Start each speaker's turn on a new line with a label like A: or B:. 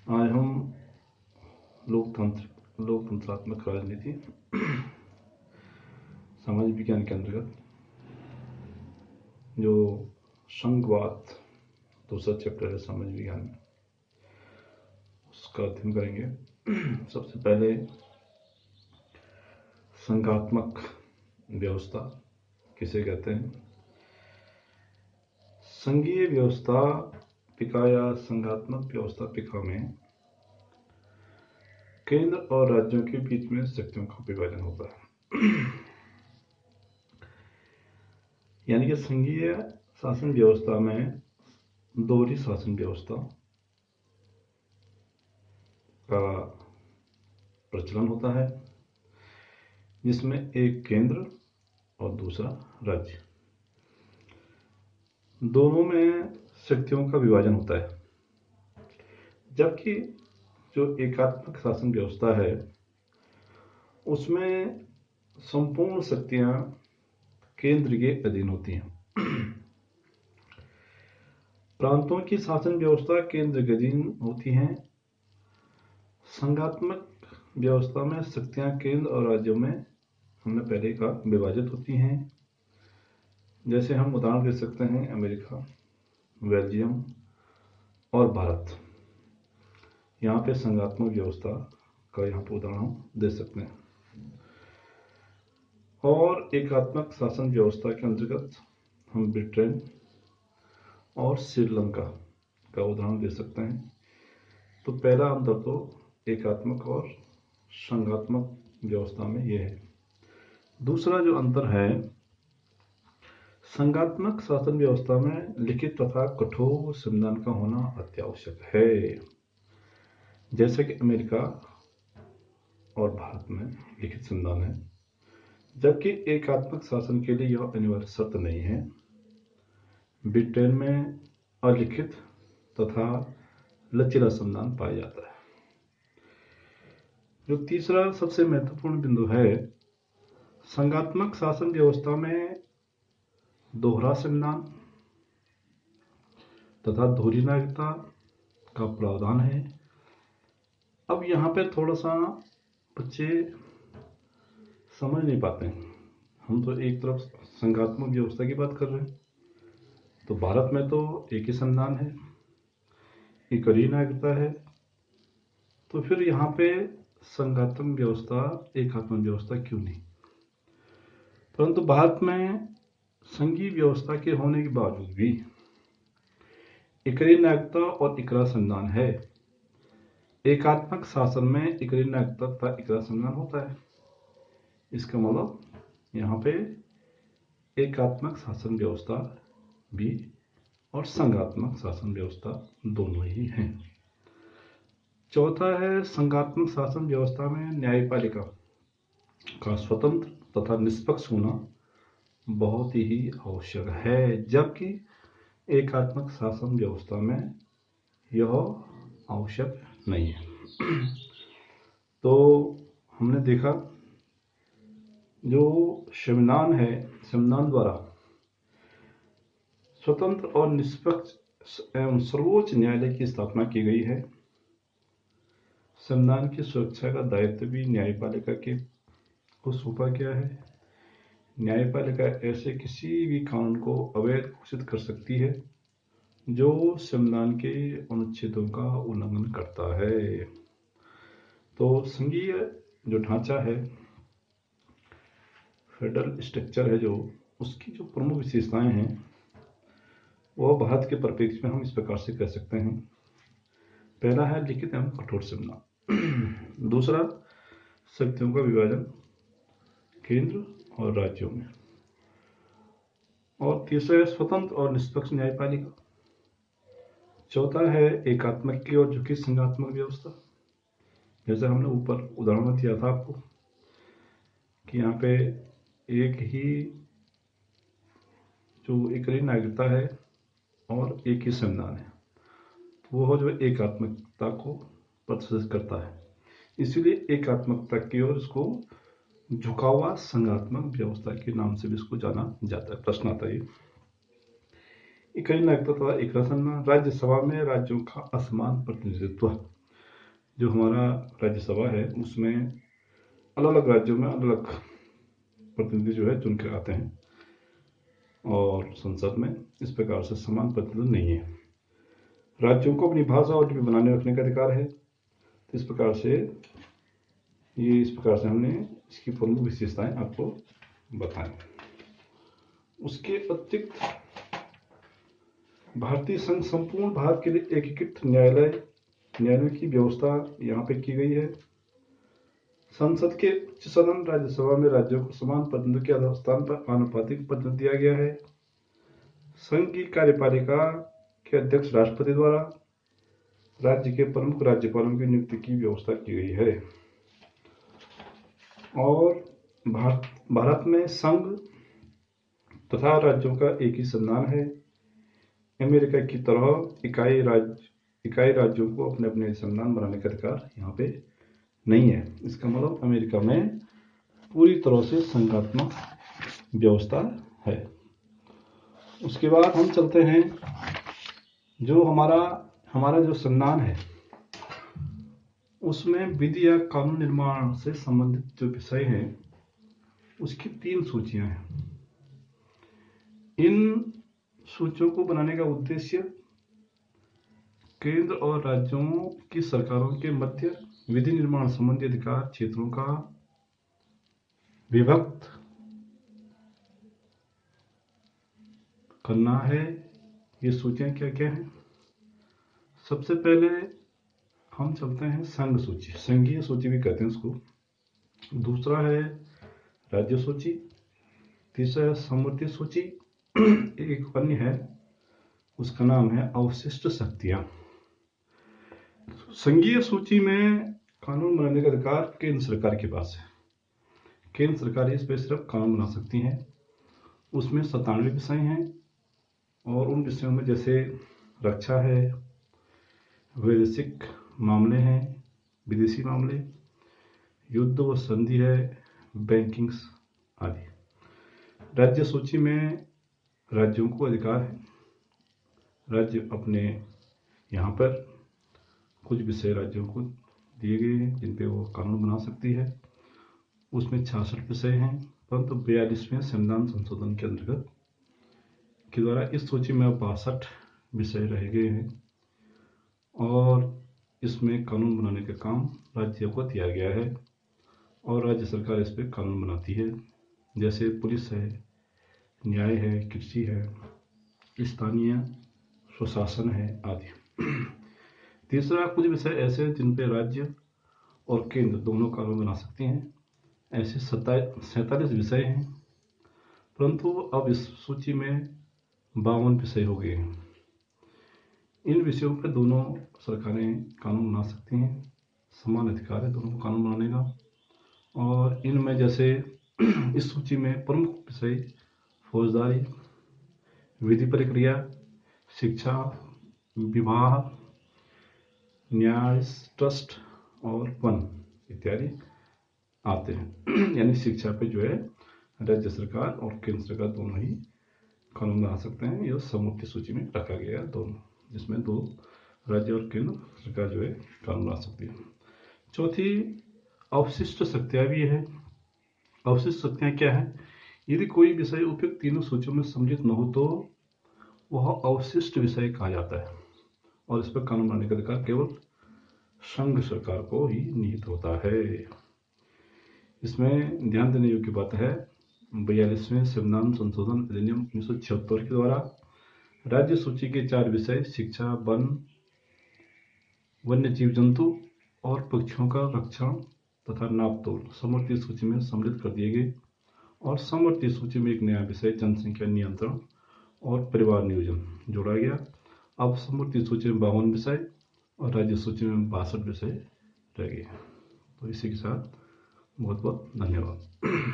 A: आज हम लोकतंत्रात्मक राजनीति समाज विज्ञान के अंतर्गत जो संघवाद दूसरा चैप्टर है समाज विज्ञान में, उसका अध्ययन करेंगे। सबसे पहले संघात्मक व्यवस्था किसे कहते हैं। संघीय व्यवस्था पिका या संघात्मक व्यवस्था पिका में केंद्र और राज्यों के बीच में शक्तियों का विभाजन होता है। यानी कि संघीय शासन व्यवस्था में दोहरी शासन व्यवस्था का प्रचलन होता है, जिसमें एक केंद्र और दूसरा राज्य, दोनों में शक्तियों का विभाजन होता है। जबकि जो एकात्मक शासन व्यवस्था है उसमें संपूर्ण शक्तियां केंद्र के अधीन होती हैं। प्रांतों की शासन व्यवस्था केंद्र के अधीन होती हैं। संघात्मक व्यवस्था में शक्तियां केंद्र और राज्यों में हमने पहले कहा विभाजित होती हैं। जैसे हम उदाहरण दे सकते हैं अमेरिका, बेल्जियम और भारत। यहाँ पे संघात्मक व्यवस्था का यहाँ पर उदाहरण हम दे सकते हैं। और एकात्मक शासन व्यवस्था के अंतर्गत हम ब्रिटेन और श्रीलंका का उदाहरण दे सकते हैं। तो पहला अंतर तो एकात्मक और संघात्मक व्यवस्था में यह है। दूसरा जो अंतर है, संघात्मक शासन व्यवस्था में लिखित तथा कठोर संविधान का होना अत्यावश्यक है। जैसे कि अमेरिका और भारत में लिखित संविधान है, जबकि एकात्मक शासन के लिए यह अनिवार्य शर्त नहीं है। ब्रिटेन में अलिखित तथा लचीला संविधान पाया जाता है। जो तीसरा सबसे महत्वपूर्ण बिंदु है, संघात्मक शासन व्यवस्था में दोहरा संविधान तथा दोहरी नागरिकता का प्रावधान है। अब यहाँ पे थोड़ा सा बच्चे समझ नहीं पाते हैं। हम तो एक तरफ संघात्मक व्यवस्था की बात कर रहे हैं, तो भारत में तो एक ही संविधान है, एक ही नागरिकता है, तो फिर यहाँ पे संघात्मक व्यवस्था एकात्मक व्यवस्था क्यों नहीं। परंतु भारत में संघीय व्यवस्था के होने के बावजूद भी एकरी नागरिकता और एकरा संविधान है। एकात्मक शासन में एकरी नागरिकता तथा एकरा संविधान होता है। इसका मतलब यहाँ पे एकात्मक शासन व्यवस्था भी और संघात्मक शासन व्यवस्था दोनों ही हैं। चौथा है, संघात्मक शासन व्यवस्था में न्यायपालिका का स्वतंत्र तथा निष्पक्ष होना बहुत ही आवश्यक है, जबकि एकात्मक शासन व्यवस्था में यह आवश्यक नहीं है। तो हमने देखा जो संविधान है, संविधान द्वारा स्वतंत्र और निष्पक्ष एवं सर्वोच्च न्यायालय की स्थापना की गई है। संविधान की सुरक्षा का दायित्व भी न्यायपालिका के को सौंपा गया है। न्यायपालिका ऐसे किसी भी कानून को अवैध घोषित कर सकती है जो संविधान के अनुच्छेदों का उल्लंघन करता है। तो संघीय जो ढांचा है, फेडरल स्ट्रक्चर है, जो उसकी जो प्रमुख विशेषताएं हैं वह भारत के परिप्रेक्ष्य में हम इस प्रकार से कह सकते हैं। पहला है लिखित एवं कठोर संविधान। दूसरा, शक्तियों का विभाजन केंद्र और राज्यों में। और तीसरा है स्वतंत्र और निष्पक्ष न्यायपालिका। चौथा है एकात्मक की ओर झुकी संघात्मक व्यवस्था। जैसे हमने ऊपर उदाहरण दिया था आपको कि यहाँ पे एक ही जो एकरी नागरिकता है और एक ही संविधान है, तो वह जो एकात्मकता को प्रदर्शित करता है। इसीलिए एकात्मकता की ओर इसको झुका हुआ संघात्मक व्यवस्था के नाम से भी इसको जाना जाता है। प्रश्न आता है, इकाई नागरिकता तथा एकरा संविधान। राज्यसभा में राज्यों का असमान प्रतिनिधित्व जो हमारा राज्यसभा है उसमें अलग अलग राज्यों में अलग अलग प्रतिनिधि जो है चुन के आते हैं, और संसद में इस प्रकार से समान प्रतिनिधित्व नहीं है। राज्यों को अपनी भाषा और लिपि बनाने रखने का अधिकार है। तो इस प्रकार से हमने इसकी प्रमुख विशेषताएं आपको बताएं। उसके अतिरिक्त भारतीय संघ संपूर्ण भारत के लिए एकीकृत न्यायालय की व्यवस्था यहाँ पे की गई है। संसद के उच्च सदन राज्यसभा में राज्यों को समान प्रतिनिधित्व के आधार स्थान पर आनुपातिक प्रतिनिधित्व दिया गया है। संघ की कार्यपालिका के अध्यक्ष राष्ट्रपति द्वारा राज्य के प्रमुख राज्यपालों की नियुक्ति की व्यवस्था की गई है। और भारत में संघ तथा राज्यों का एक ही संविधान है। अमेरिका की तरह इकाई राज्यों को अपने अपने संविधान बनाने का अधिकार यहाँ पे नहीं है। इसका मतलब अमेरिका में पूरी तरह से संघात्मक व्यवस्था है। उसके बाद हम चलते हैं, जो हमारा जो संविधान है उसमें विधि या कानून निर्माण से संबंधित जो विषय हैं उसकी 3 सूचियां हैं। इन सूचियों को बनाने का उद्देश्य केंद्र और राज्यों की सरकारों के मध्य विधि निर्माण संबंधी अधिकार क्षेत्रों का विभक्त करना है। ये सूचियां क्या क्या हैं? सबसे पहले हम चलते हैं संघ सूची, संघीय सूची भी कहते हैं उसको। दूसरा है राज्य सूची। तीसरा है समवर्ती सूची। एक अन्य है, उसका नाम है अवशिष्ट शक्तियां। संघीय सूची में कानून बनाने का अधिकार केंद्र सरकार के पास है। केंद्र सरकार इस पर सिर्फ कानून बना सकती है। उसमें 97 विषय हैं, और उन विषयों में जैसे रक्षा है, वैदेशिक मामले हैं, विदेशी मामले, युद्ध व संधि है, बैंकिंग आदि। राज्य सूची में राज्यों को अधिकार है। राज्य अपने यहाँ पर कुछ विषय राज्यों को दिए गए हैं जिन पे वो कानून बना सकती है। उसमें 66 विषय हैं, परंतु 42वें संविधान संशोधन के अंतर्गत के द्वारा इस सूची में 62 विषय रह गए हैं, और इसमें कानून बनाने का काम राज्यों को दिया गया है, और राज्य सरकार इस पर कानून बनाती है। जैसे पुलिस है, न्याय है, कृषि है, स्थानीय स्वशासन है आदि। तीसरा, कुछ विषय ऐसे हैं जिन पे राज्य और केंद्र दोनों कानून बना सकते हैं। ऐसे 47 विषय हैं, परंतु अब इस सूची में 52 विषय हो गए हैं। इन विषयों पर दोनों सरकारें कानून बना सकती हैं। समान अधिकार है दोनों को कानून बनाने का। और इनमें जैसे इस सूची में प्रमुख विषय फौजदारी, विधि प्रक्रिया, शिक्षा, विवाह, न्याय, ट्रस्ट और वन इत्यादि आते हैं। यानी शिक्षा पे जो है राज्य सरकार और केंद्र सरकार दोनों ही कानून बना सकते हैं। यह समवर्ती सूची में रखा गया है दोनों, जिसमें 2 राज्य और केंद्र सरकार जो है कानून बना सकती है। चौथी, अवशिष्ट शक्तियां भी है। अवशिष्ट शक्तियां क्या है? यदि कोई विषय उपयुक्त तीनों सूचियों में सम्मिलित न हो तो वह अवशिष्ट विषय कहा जाता है, और इस पर कानून बनाने का अधिकार केवल संघ सरकार को ही निहित होता है। इसमें ध्यान देने योग्य बात है, 42वें संविधान संशोधन अधिनियम 1976 के द्वारा राज्य सूची के 4 विषय शिक्षा, वन, वन्य जीव जंतु और पक्षियों का रक्षण तथा नापतोल समवर्ती सूची में सम्मिलित कर दिए गए, और समवर्ती सूची में एक नया विषय जनसंख्या नियंत्रण और परिवार नियोजन जोड़ा गया। अब समवर्ती सूची में 52 विषय और राज्य सूची में 62 विषय रह गए। तो इसी के साथ बहुत बहुत धन्यवाद।